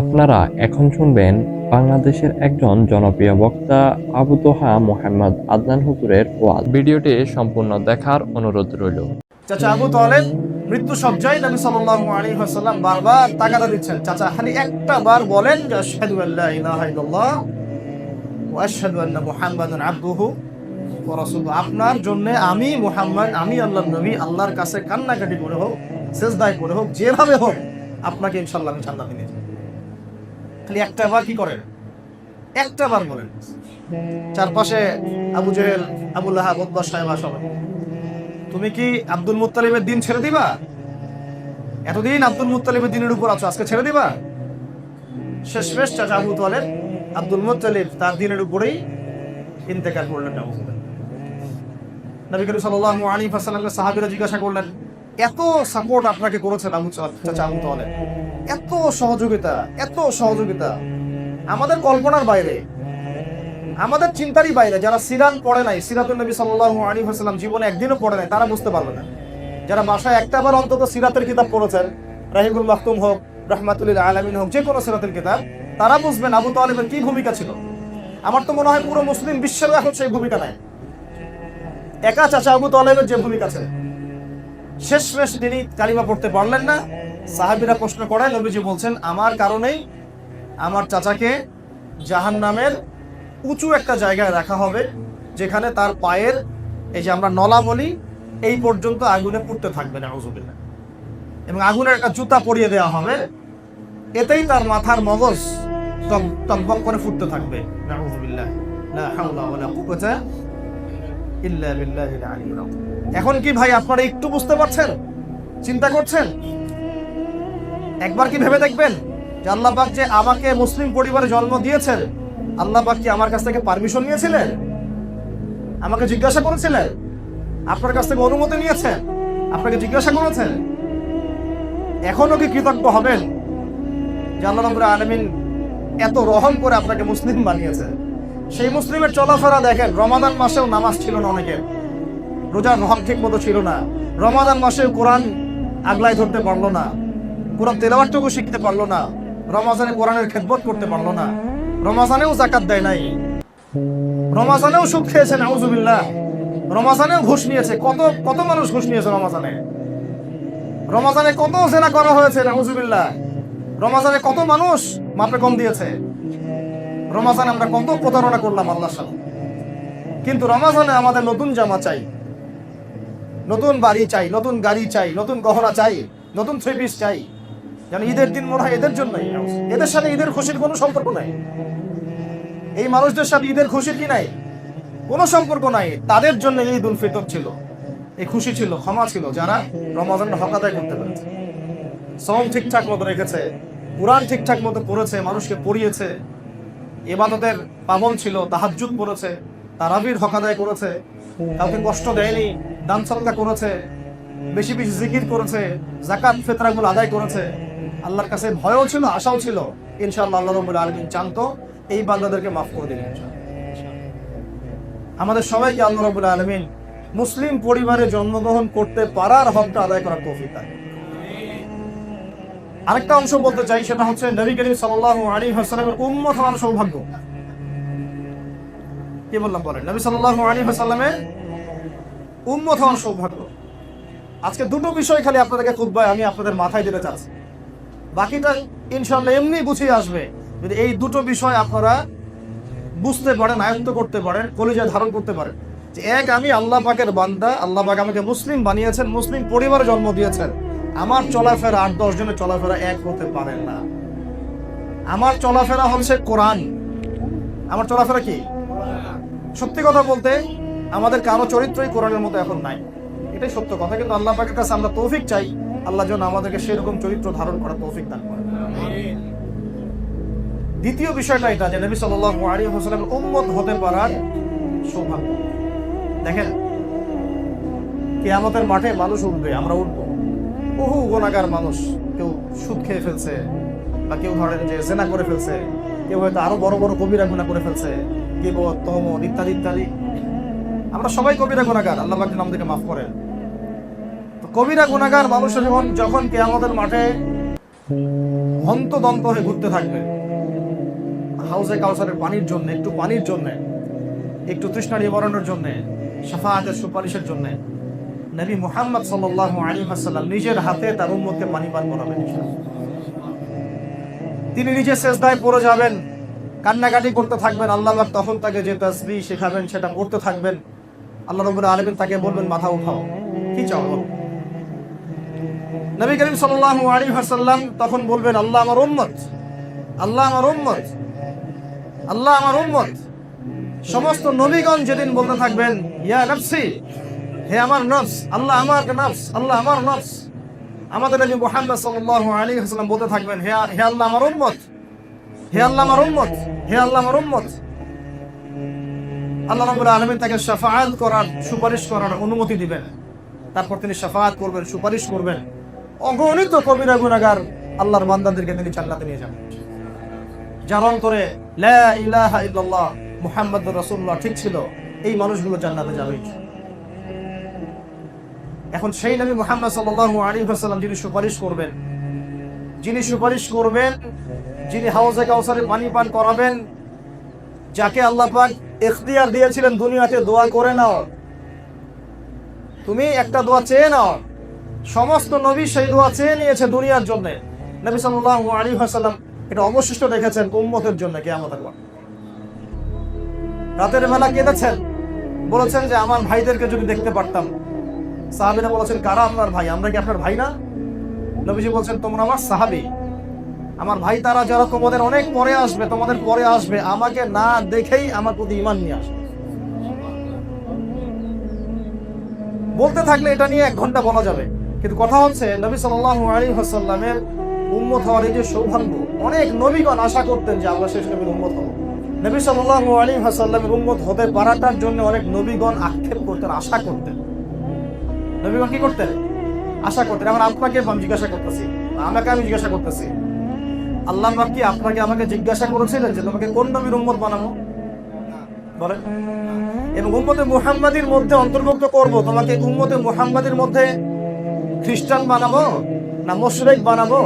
আপনারা এখন শুনবেন বাংলাদেশের একজন জনপ্রিয় বক্তা আবু তোহা মোহাম্মদ আদনান হুজুরের ওয়াজ। ভিডিওটি সম্পূর্ণ দেখার অনুরোধ রইল। চাচা আবু তালেব মৃত্যু সজ্জায় নবী সাল্লাল্লাহু আলাইহি ওয়াসাল্লাম বারবার তাগাদা দিচ্ছেন, চাচা খালি একটা বার বলেন যে আশহাদু আল্লা ইলাহা ইল্লাল্লাহ ওয়া আশহাদু আন্না মুহাম্মাদান আবদুহু ওয়া রাসূলুহু। আপনার জন্য আমি মুহাম্মদ, আমি আল্লাহর নবী, আল্লাহর কাছে কান্নাকাটি করে হোক, সিজদায় করে হোক, যেভাবে হোক আপনাকে ইনশাআল্লাহ আমি জান্নাতে নিয়ে যাব। খালি একটা বার কি করেন, একটা বার বলেন। চারপাশে আবু জেহেল, আবু লাহাব, উতবা, সাইবা সবাই, তুমি কি আব্দুল মুত্তালিবের দিন ছেড়ে দিবা? এতদিন আব্দুল মুত্তালিবের দিনের উপর আছো, আজকে ছেড়ে দিবা? শেষমেশ চাচা আবু তালেব আব্দুল মুত্তালিব তার দিনের উপরেই ইন্তেকাল করলেন। নবী করিম সাল্লাল্লাহু আলাইহি ওয়াসাল্লামকে সাহাবীরা জিজ্ঞাসা করলেন, এত সাপোর্ট আপনাকে করেছেন চাচা আবু তালেব, এত সহযোগিতা আমাদের কল্পনার বাইরে, আমাদের চিন্তারই বাইরে। যারা সিরাত পড়ে নাই, সিরাতুন নবী সাল্লাল্লাহু আলাইহি ওয়াসাল্লাম জীবনে একদিনও পড়ে নাই, তারা বুঝতে পারবে না। যারা বাসায় একটাবার অন্তত সিরাতের কিতাব পড়েছেন, রাহিকুল মাখতুম হোক, রাহমাতুল লিল আলামিন হোক, যে কোনো সিরাতের কিতাব, তারা বুঝবেন আবু তালেবের কি ভূমিকা ছিল। আমার তো মনে হয় পুরো মুসলিম বিশ্বের এখন সেই ভূমিকা নাই, একা চাচা আবু তালেবের যে ভূমিকা ছিল। শেষমেশ তিনি কালিমা পড়তে পারলেন না। সাহাবীরা প্রশ্ন করেন, নবীজি বলছেন, আমার কারণেই আমার চাচাকে জাহান্নামের উঁচু একটা জায়গায় রাখা হবে, যেখানে তার পায়ের এই যে আমরা নলা বলি, এই পর্যন্ত আগুনে পুড়তে থাকবে নাউযুবিল্লাহ, এবং আগুনের একটা জুতা পরিয়ে দেওয়া হবে, এতেই তার মাথার মগজ টকবক করে ফুটতে থাকবে। নাউযুবিল্লাহ, লা হাওলা ওয়ালা কুওয়াতা ইল্লা বিল্লাহিল আলিয়্যিল আযীম। এখন কি ভাই আপনারা একটু বুঝতে পারছেন, চিন্তা করছেন? একবার কি ভেবে দেখবেন যে আল্লাহ পাক যে আমাকে মুসলিম পরিবারে জন্ম দিয়েছেন, আল্লাহ পাক কি আমার কাছ থেকে পারমিশন নিয়েছিলেন? আমাকে জিজ্ঞাসা করেছিলেন? আপনার কাছ থেকে অনুমতি নিয়েছেন? আপনাকে জিজ্ঞাসা করেছেন? এখনো কি কৃতজ্ঞ হবেন যে আল্লাহ রাব্বুল আলামিন এত রহম করে আপনাকে মুসলিম বানিয়েছেন? সেই মুসলিমের চলাফেরা দেখেন, রমাদান মাসেও নামাজ ছিল না অনেকের, রোজার রহম ঠিক মতো ছিল না, রমাদান মাসেও কোরআন আগলায় ধরতে পারলো না, কোরআন তেলাওয়াতটুকু শিখতে পারলো না, রমাজানে কোরআনের খেদমত করতে পারলো না, রমাজানেও যাকাত দেয় নাই, রমাজানেও সুদ খেয়েছে নাউযুবিল্লাহ, রমাজানেও ঘুষ নিয়েছে। কত মানুষ ঘুষ নিয়েছে রমাজানে? রমাজানে কত জেনা করা হয়েছে নাউযুবিল্লাহ, রমাজানে কত মানুষ মাপে কম দিয়েছে, রমাজানে আমরা কত প্রতারণা করলাম আল্লাহর সাথে। কিন্তু রমাজানে আমাদের নতুন জামা চাই, নতুন বাড়ি চাই, নতুন গাড়ি চাই, নতুন গহনা চাই, নতুন থ্রি পিস চাই, যেন ঈদের দিন মনে হয় এদের জন্যই। এদের সাথে ঈদের খুশির কোনো সম্পর্ক নাই, এই মানুষদের সাথে ঈদের খুশির কি নাই, কোনো সম্পর্ক নাই। তাদের জন্য ঈদ উল ফিতর ছিল, এই খুশি ছিল, ক্ষমা ছিল, যারা রমাজানের হক আদায় করতে পেরেছে, সওম ঠিকঠাক মতো রেখেছে, কুরআন ঠিকঠাক মতো পড়েছে, মানুষকে পড়িয়েছে, ইবাদতের পাবন ছিল, তাহাজ্জুদ পড়েছে, তারাবির হক আদায় করেছে, কাউকে কষ্ট দেয়নি, দান সাদকা করেছে, বেশি বেশি জিকির করেছে, যাকাত ফিতরাগুলো আদায় করেছে, আল্লাহর কাছে ভয়ও ছিল, আশাও ছিল। ইনশাআল্লাহ আল্লাহ রাব্বুল আলামিন চান তো এই বান্দাদেরকে মাফ করে দিবেন ইনশাআল্লাহ। আমাদের সবাইকে আল্লাহ রাব্বুল আলামিন মুসলিম পরিবারে জন্মগ্রহণ করতে পারার হকটা আদায় করার তৌফিক দান। আরেকটা অংশ বলতে চাই, সেটা হচ্ছে নবী করিম সাল্লাল্লাহু আলাইহি ওয়াসাল্লামের উম্মত হওয়ার সৌভাগ্য। কি বললাম বলেন? নবী সাল্লাল্লাহু আলাইহি ওয়াসাল্লামের উম্মত হওয়ার সৌভাগ্য। আজকে দুটো বিষয় খালি আপনাদেরকে খুতবায় আমি আপনাদের মাথায় দিতে চাচ্ছি, বাকিটা ইনশাআল্লাহ এমনি গুছিয়ে আসবে যদি এই দুটো বিষয় আপনারা বুঝতে পারেন, আয়ত্ত করতে পারেন, কলিজায় ধারণ করতে পারেন। যে এক, আমি আল্লাহ পাকের বান্দা, আল্লাহ পাক আমাকে মুসলিম বানিয়েছেন, মুসলিম পরিবারে জন্ম দিয়েছেন, আমার চলাফেরা 8-10 জনের চলাফেরা এক হতে পারেন না। আমার চলাফেরা হচ্ছে কোরআন, আমার চলাফেরা কি? সত্যি কথা বলতে আমাদের কারো চরিত্রই কোরআনের মতো এখন নাই, এটাই সত্য কথা। কিন্তু আল্লাহ পাকের কাছে আমরা তৌফিক চাই, আল্লাহ যেন আমাদেরকে সেরকম চরিত্র ধারণ করার তৌফিক দান করেন। দ্বিতীয় বিষয়টা এটা যে নবী সাল্লাল্লাহু আলাইহি ওয়াসাল্লামের উম্মত হতে পারার সৌভাগ্য। দেখেন, কিয়ামতের মাঠে মানুষ উঠবে, আমরা উঠবো, বহু গুনাহগার মানুষ, কেউ সুদ খেয়ে ফেলছে, বা কেউ ধরেন যে জেনা করে ফেলছে, কেউ হয়তো আরো বড় বড় কবিরা গুনাহ করে ফেলছে, গীবত, তহমত ইত্যাদি ইত্যাদি। আমরা সবাই কবিরা গুনাহগার, আল্লাহ পাক আমাদেরকে মাফ করেন। তো কবিরা গুনাহগার মানুষের যখন কিয়ামতের মাঠে হন্তদন্ত হয়ে ঘুরতে থাকবে হাউজে কাউসারের পানির জন্য, একটু পানির জন্য, একটু তৃষ্ণা নিবারণের জন্য, শাফাআতের সুপারিশের জন্য। নবী মুহাম্মদ সাল্লাল্লাহু আলাইহি ওয়াসাল্লাম নিজের হাতে তার উম্মতকে পানি পান করাবেন। তিনি নিজে সেজদায় পড়ে যাবেন, কান্নাকাটি করতে থাকবেন। আল্লাহ পাক তখন তাকে যে তাসবিহ শেখাবেন সেটা পড়তে থাকবেন। আল্লাহ রাব্বুল আলামিন তাকে বলবেন, মাথা উঠাও, কি চাও বলো। নবী করিম সাল্লাল্লাহু আলাইহি ওয়াসাল্লাম তখন বলবেন, আল্লাহ আমার উম্মত, আল্লাহ আমার উম্মত, আল্লাহ আমার উম্মত। সমস্ত নবীগণ যেদিন বলতে থাকবেন, ইয়া নফসি, হে আমার নফস, আল্লাহ আমার নফস, আল্লাহ আমার নফস। আমাদের নবী মুহাম্মদ সাল্লাল্লাহু আলাইহি ওয়াসাল্লাম বলতে থাকবেন, হে আল্লাহ আমার উম্মত, হে আল্লাহ আমার উম্মত, হে আল্লাহ আমার উম্মত। আল্লাহ রাব্বুল আলামিন তাকে শাফাআত করার, সুপারিশ করার অনুমতি দিবেন। তারপর তিনি শাফাআত করবেন, সুপারিশ করবেন। অগণিত কবিরা গুনাহগার আল্লাহর বান্দাদেরকে তিনি জান্নাতে নিয়ে যাবেন। যার অন্তরে লা ইলাহা ইল্লাল্লাহ মুহাম্মাদুর রাসূলুল্লাহ ঠিক ছিল, এই মানুষগুলো জান্নাতে যাবে। এখন সেই নবী মুহাম্মদ সাল্লাল্লাহু আলাইহি ওয়াসাল্লাম যিনি সুপারিশ করবেন, যিনি সুপারিশ করবেন, যিনি হাউজে কাউসারে পানি পান করাবেন, যাকে আল্লাহ পাক ইখতিয়ার দিয়েছিলেন দুনিয়াতে দোয়া করে নাও, তুমি একটা দোয়া চেয়ে নাও। সমস্ত নবী সেই দোয়া চেয়ে নিয়েছে দুনিয়ার জন্য। নবী সাল্লাল্লাহু আলাইহি ওয়াসাল্লাম এটা অবশিষ্ট রেখেছেন উম্মতের জন্য কিয়ামতের পর। রাতের বেলা কেঁদেছেন, বলেছেন যে আমার ভাইদেরকে যদি দেখতে পারতাম। সাহাবীরা বলেছেন, কারা আপনার ভাই? আমরা কি আপনার ভাই না? নবীজি বলছেন, তোমরা আমার সাহাবী, আমার ভাই তারা যারা তোমাদের অনেক পরে আসবে, তোমাদের পরে আসবে, আমাকে না দেখেই আমার প্রতি ঈমান নিয়ে আসবে। বলতে থাকলে এটা নিয়ে 1 ঘন্টা বলা যাবে, কিন্তু কথা হচ্ছে নবী সাল্লাল্লাহু আলাইহি ওয়াসাল্লামের উম্মত হওয়ার এই যে সৌভাগ্য, অনেক নবীগণ আশা করতেন যে আমরা শেষ নবীর উম্মত হব। নবী সাল্লাল্লাহু আলাইহি ওয়াসাল্লামের উম্মত হতে পারাটার জন্য অনেক নবীগণ আক্ষেপ করতেন, আশা করতেন। নবীগণ কি করতেন? আশা করতেন। এখন আপনাকে আমি জিজ্ঞাসা করতেছি, আমাকে আমি জিজ্ঞাসা করতেছি, আল্লাহ পাক কি আপনাকে আমাকে জিজ্ঞাসা করেছিলেন যে তোমাকে কোন নবীর উম্মত বানাবো? বলেন। এবং উম্মতে মুহাম্মাদির মধ্যে অন্তর্ভুক্ত করব, তোমাকে উম্মতে মুহাম্মাদির মধ্যে খ্রিস্টান বানাবো, না মুশরিক বানাবো,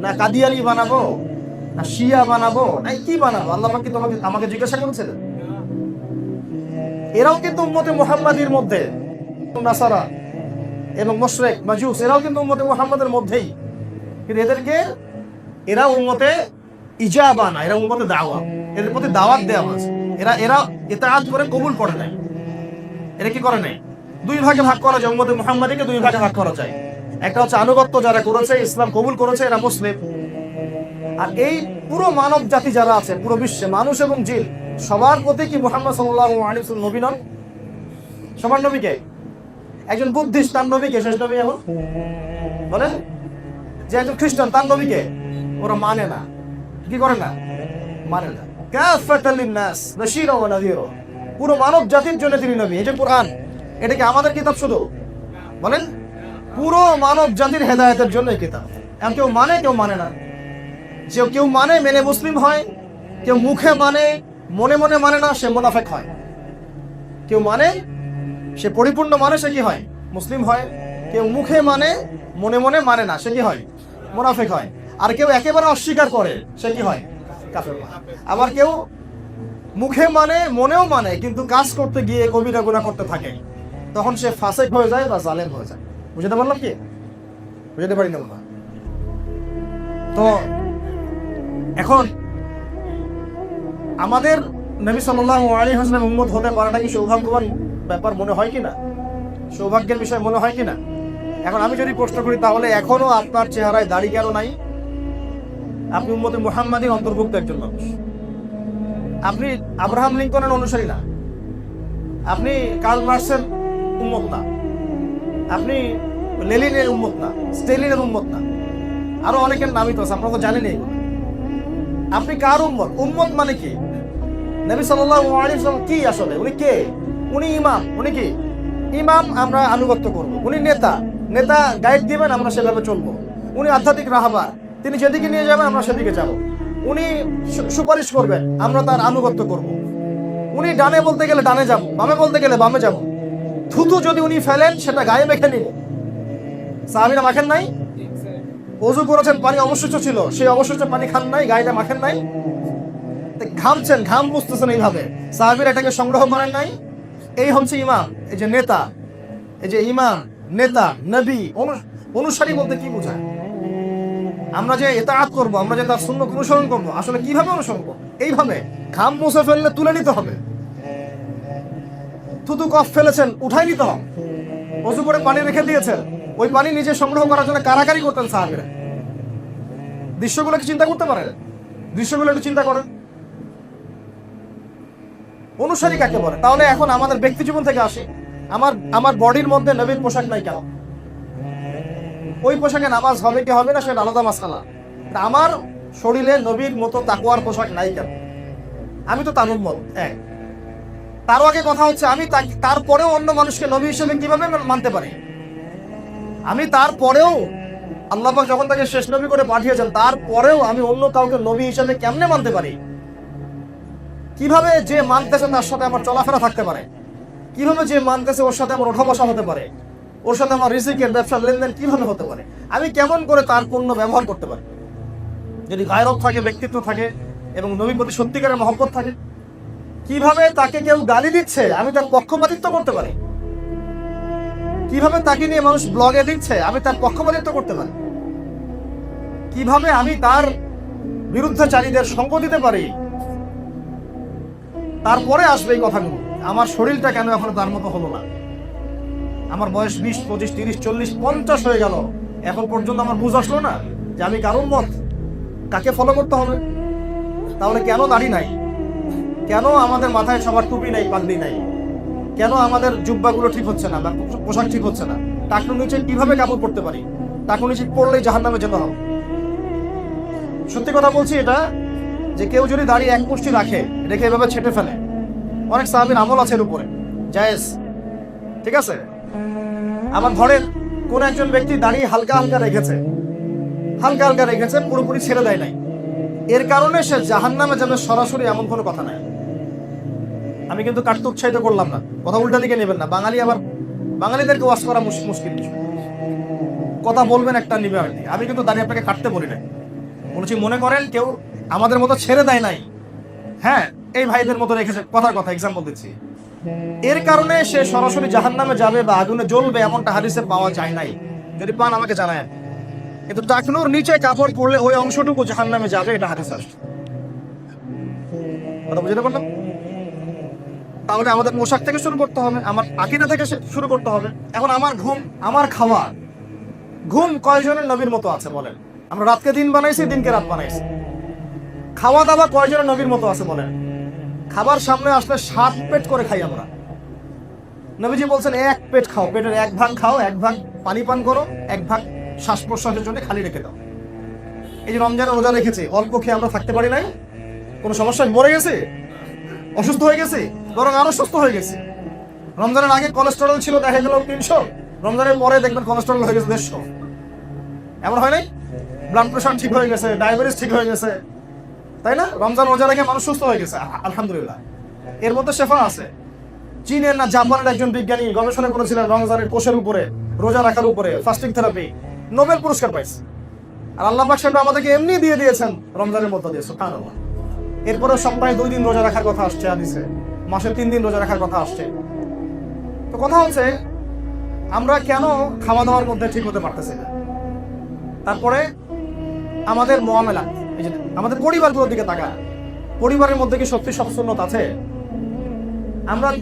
না কাদিয়ানি বানাবো, না শিয়া বানাবো, না কি বানাবো? আল্লাহ পাক কি তোমাকে আমাকে জিজ্ঞাসা করেছিলেন? এরাও কিন্তু উম্মতে মুহাম্মাদির মধ্যে, নাসারা এবং মুশরিক মাজুস এরাও কিন্তু উম্মতে মুহাম্মাদের মধ্যেই, কিন্তু এরা উম্মতে ইজাবা না, এরা উম্মতে দাওয়া, এদের প্রতি দাওয়াত দেওয়া হয়েছে। এরা ইতাআত করে কবুল করে নাই। এরা কি করে নাই? 2 ভাগে ভাগ করা যায়, উম্মতে মুহাম্মাদীকে 2 ভাগে ভাগ করা যায়। একটা হচ্ছে আনুগত্য, যারা করেছে, ইসলাম কবুল করেছে, এরা মুসলিম। আর এই পুরো মানব জাতি যারা আছে, পুরো বিশ্বে মানুষ এবং জিন, সবার প্রতি কি মুহাম্মদ সাল্লাল্লাহু আলাইহি ওয়াসাল্লাম নবী নন? সবার নবীকে? একজন বুদ্ধিস্ট, তার নবীকে শেষ নবী এখন বলেন? যে একজন খ্রিস্টান, তার নবীকে ওরা মানে না। কি করে না? মানে না। কাফাতাল লিন্নাস বাশীরা ওয়া নাযীরা, পুরো মানব জাতির জন্য তিনি নবী। এই যে কোরআন, এটা কি আমাদের কিতাব শুধু? বলেন, পুরো মানব জাতির হেদায়েতের জন্য এই কিতাব। এখন কেউ মানে, কেউ মানে না। যে কেউ মানে, মেনে মুসলিম হয়। কেউ মুখে মানে, মনে মনে মানে না, সে মুনাফিক হয়। কেউ মানে, সে পরিপূর্ণ মানে, সে কি হয়? মুসলিম হয়। কেউ মুখে মানে, মনে মনে মানে না, সে কি হয়? মুনাফিক হয়। আর কেউ একেবারে অস্বীকার করে, সে কি হয়? কাফের হয়। আবার কেউ মুখে মানে, মনেও মানে, কিন্তু কাজ করতে গিয়ে কবিরা গুনাহ করতে থাকে, তখন সে ফাসিক হয়ে যায় বা জালেম হয়ে যায়। বুঝতে পারলাম কি? বুঝতে পারি না? তো এখন আমাদের নবী সাল্লাল্লাহু আলাইহি ওয়াসাল্লাম উম্মত হতে পারাটা কি সৌভাগ্যবান ব্যাপার মনে হয় কিনা? সৌভাগ্যের বিষয় মনে হয় কিনা? এখন আমি যদি প্রশ্ন করি, তাহলে এখনো আপনার চেহারায় দাড়ি কেন নাই? আপনি উম্মতে মুহাম্মাদীর অন্তর্ভুক্ত একজন মানুষ। আপনি আব্রাহাম লিঙ্কনের অনুসারী না, আপনি কার্ল মার্কসের উম্মত না, আপনি লেনিনের উম্মত না, স্টেলিনের উম্মত না, আরো অনেকের নামই তো আছে, আপনারা তো জানেন এগুলো। আপনি কার উম্মত? উম্মত মানে কি? নবী সাল্লাল্লাহু আলাইহি ওয়াসাল্লাম কি আসলে? উনি কে? উনি ইমাম। উনি কি? ইমাম, আমরা আনুগত্য করব। উনি নেতা, নেতা গাইড দিবেন, আমরা সেভাবে চলবো। উনি আধ্যাত্মিক রাহবার, তিনি যেদিকে নিয়ে যাবেন আমরা সেদিকে যাব। উনি সুপারিশ করবেন, আমরা তার আনুগত্য করব। উনি ডানে বলতে গেলে ডানে যাব, বামে বলতে গেলে বামে যাব। থুতু যদি উনি ফেলেন, সেটা গায়ে মেখে নিন। সাহাবীরা মাখেন নাই? অজু করেছেন, পানি অবশিষ্ট ছিল, সেই অবশিষ্ট পানি খান নাই, গায়েটা মাখেন নাই, ঘামছেন, ঘাম বুঝতেছেন এইভাবে, সাহাবীরা এটাকে সংগ্রহ করেন নাই। এই হচ্ছে ইমাম, এই যে নেতা, এই যে ইমাম, নেতা, নবী, অনুসারী বলতে কি বোঝায়? আমরা যে ইতাআত করব, আমরা যে তার সুন্নাত অনুসরণ করব, আসলে কিভাবে অনুসরণ করব? এইভাবে ঘাম মুছে ফেললে তুলে নিতে হবে, থুতু কফ ফেলেছেন উঠাই নিতে হবে, অজু করে পানি রেখে দিয়েছেন, ওই পানি নিজে সংগ্রহ করার জন্য কারাকারি করতেন সাহাবীরা। দৃশ্যগুলো কি চিন্তা করতে পারেন? দৃশ্যগুলো একটু চিন্তা করেন। অনুসারী কাকে বলে? তাহলে এখন আমাদের ব্যক্তি জীবন থেকে আসে, আমার বডির মধ্যে নবীর পোশাক নাই কেন? ওই পোশাকে নামাজ হবে কি হবে না সেটা আলাদা মাসআলা। আমার শরীরে নবীর মতো তাকওয়ার পোশাক নাই কেন? আমি তো তার উম্মত। এক, তারও আগে কথা হচ্ছে আমি তারপরেও অন্য মানুষকে নবী হিসেবে কিভাবে মানতে পারি? আমি তারপরেও আল্লাহ পাক যখন তাকে শেষ নবী করে পাঠিয়েছেন, তারপরেও আমি অন্য কাউকে নবী হিসেবে কেমনে মানতে পারি? কিভাবে যে মানতেছে তার সাথে আমার চলাফেরা থাকতে পারে? কিভাবে যে মানতেছে ওর সাথে আমার ওঠা বসা হতে পারে? ওর সাথে আমার রিজিকের ব্যবসার লেনদেন কিভাবে হতে পারে? আমি কেমন করে তার পণ্য ব্যবহার করতে পারি? যদি গায়রত থাকে, ব্যক্তিত্ব থাকে এবং নবীর প্রতি সত্যিকারের মহব্বত থাকে, কিভাবে তাকে কেউ গালি দিচ্ছে আমি তার পক্ষপাতিত্ব করতে পারি? কিভাবে তাকে নিয়ে মানুষ ব্লগে দিচ্ছে আমি তার পক্ষপাতিত্ব করতে পারি? কিভাবে আমি তার বিরুদ্ধচারীদের সঙ্গ দিতে পারি? তারপরে আসবে এই কথাগুলো। আমার শরীরটা কেন এখনো তার মতো হলো না? আমার বয়স 20, 25, 30, 40, 50 হয়ে গেল, এখন পর্যন্ত আমার বুঝ আসলো না যে আমি কারোর মত, কাকে ফলো করতে হবে? তাহলে কেন দাড়ি নাই? কেন আমাদের মাথায় সবার টুপি নাই, পাগড়ি নাই? কেন আমাদের জুব্বাগুলো ঠিক হচ্ছে না বা পোশাক ঠিক হচ্ছে না? টাকনুর নিচে কিভাবে কাপড় পরতে পারি? টাকনুর নিচে পড়লেই জাহান্নামে যেতে হবে। সত্যি কথা বলছি এটা, যে কেউ যদি দাড়ি এক মুষ্টি রেখে এভাবে ছেটে ফেলে, অনেক সাহাবীর আমল আছে এর উপরে, জায়েজ, ঠিক আছে। আবার ধরেন কোন একজন ব্যক্তি দাড়ি হালকা হালকা রেখেছে, পুরোপুরি ছেড়ে দেয় নাই, এর কারণে সে জাহান্নামে যাবে সরাসরি, এমন কোনো কথা নাই। আমি কিন্তু কাটতে উৎসাহিত করলাম না, কথা উল্টা দিকে নেবেন না। বাঙালিদেরকে ওয়াজ করা মুশকিল, কথা বলবেন একটা নিবে আর কি। আমি কিন্তু দাঁড়িয়ে আপনাকে কাটতে বলি না, বলছি মনে করেন কেউ আমাদের মতো ছেড়ে দেয় নাই, হ্যাঁ, এই ভাইদের মতো রেখেছে, কথা এক্সাম্পল দিচ্ছি, এর কারণে সে সরাসরি জাহান্নামে যাবে বা আগুনে জ্বলবে এমনটা হাদিসে পাওয়া যায় নাই। যদি পান আমাকে জানায়। কিন্তু টাকনুর নিচে কাপড় পরলে ওই অংশটুকু জাহান্নামে যাবে, এটা হাদিস আসছে। কথা বুঝতে পারলাম? তাহলে আমাদের পোশাক থেকে শুরু করতে হবে, আমার আকীদা থেকে শুরু করতে হবে। এখন আমার ঘুম, আমার খাওয়া, ঘুম কয়জনের নবীর মতো আছে বলেন? আমরা রাতকে দিন বানাইছি, দিনকে রাত বানাইছি। খাওয়া দাওয়া কয়জনের নবীর মতো আছে বলেন? খাবার সামনে আসলে 7 পেট করে খাই আমরা। নবীজি বলছেন 1 পেট খাও, পেটের 1 ভাগ খাও, 1 ভাগ পানি পান করো, 1 ভাগ শ্বাস প্রশ্বাসের জন্য খালি রেখে দাও। এই যে রমজানে রোজা রেখেছি, অল্প খেয়ে আমরা থাকতে পারি নাই, কোনো সমস্যায় মরে গেছে, অসুস্থ হয়ে গেছে, বরং আরো সুস্থ হয়ে গেছে। রমজানের আগে কোলেস্টেরল ছিল দেখা গেল 300, রমজানের পরে দেখবেন কোলেস্টেরল হয়ে গেছে 150। এমন হয় নাই? ব্লাড প্রেশার ঠিক হয়ে গেছে, ডায়াবেটিস ঠিক হয়ে গেছে, তাই না? রমজান রোজা রেখে মানুষ সুস্থ হয়ে গেছে, আলহামদুলিল্লাহ। এর মধ্যে শেফা আছে। চীনের না জাপানের একজন বিজ্ঞানী গবেষণা করেছিলেন রমজানের কোষের উপরে, রোজা রাখার উপরে, ফাস্টিং থেরাপি, নোবেল পুরস্কার পাইছে। আর আল্লাহ পাক সেটা আমাদেরকে এমনি দিয়ে দিয়েছেন রমজানের মধ্যে দিয়ে, সুবহানাল্লাহ। এরপরে সপ্তাহে 2 দিন রোজা রাখার কথা আসছে হাদিসে, মাসে 3 দিন রোজা রাখার কথা আসছে। তো কথা হচ্ছে আমরা কেন খাওয়া দাওয়ার মধ্যে ঠিক হতে পারতেছি না? তারপরে আমাদের মুআমালা, এই যে আমাদের পরিবারগুলোর দিকে তাকান, পরিবারের মধ্যে কি সত্যি সব সুন্নত আছে?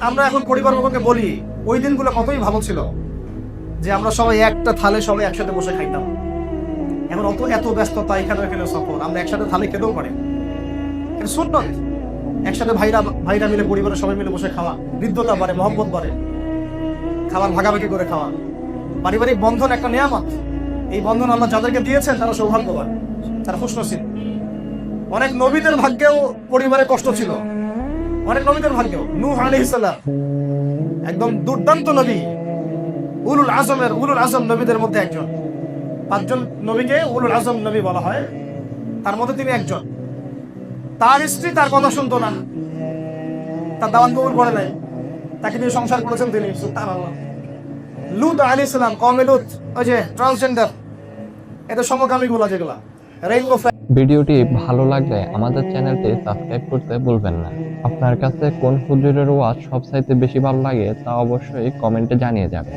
আমরা এখন পরিবারগুলোকে বলি ওই দিনগুলো কতই ভালো ছিল, যে আমরা সবাই একটা থালে সবাই একসাথে বসে খাইতাম। এখন এত ব্যস্ততা, এখানে সফর, আমরা একসাথে থালে খেতেও পারি, এটা সুন্নত। একসাথে ভাইরা মিলে, পরিবারের সবাই মিলে বসে খাওয়া, হৃদ্যতা বাড়ে, মহব্বত বাড়ে, খাবার ভাগাভাগি করে খাওয়া। পারিবারিক বন্ধন একটা নিয়ামত, এই বন্ধন আল্লাহ যাদেরকে দিয়েছেন তারা সৌভাগ্যবান, তারা খুশনসিব। অনেক নবীদের ভাগ্যেও পরিবারে কষ্ট ছিল, অনেক নবীদের ভাগ্যেও। নূহ আলাইহিস সালাম একদম দুর্দান্ত নবী, উলুল আজম নবীদের মধ্যে একজন। 5 জন নবীকে উলুল আজম নবী বলা হয়, তার মধ্যে তিনি একজন। তার স্ত্রী তার কথা শুনতো না, তার দাওয়াত কবুল করে নাই, তাকে নিয়ে সংসার করেছেন তিনি, সুবহানাল্লাহ। লূত আলাইহিস সালাম, কওমে লূত, ওই যে ট্রান্সজেন্ডার, এতে সমকামীগুলা যেগুলা রেইনবো ভিডিওটি ভালো লাগলে আমাদের চ্যানেলটি সাবস্ক্রাইব করতে ভুলবেন না। আপনার কাছে কোন হুজুরের ওয়াজ সবচাইতে বেশি ভালো লাগে তা অবশ্যই কমেন্টে জানিয়ে যাবেন।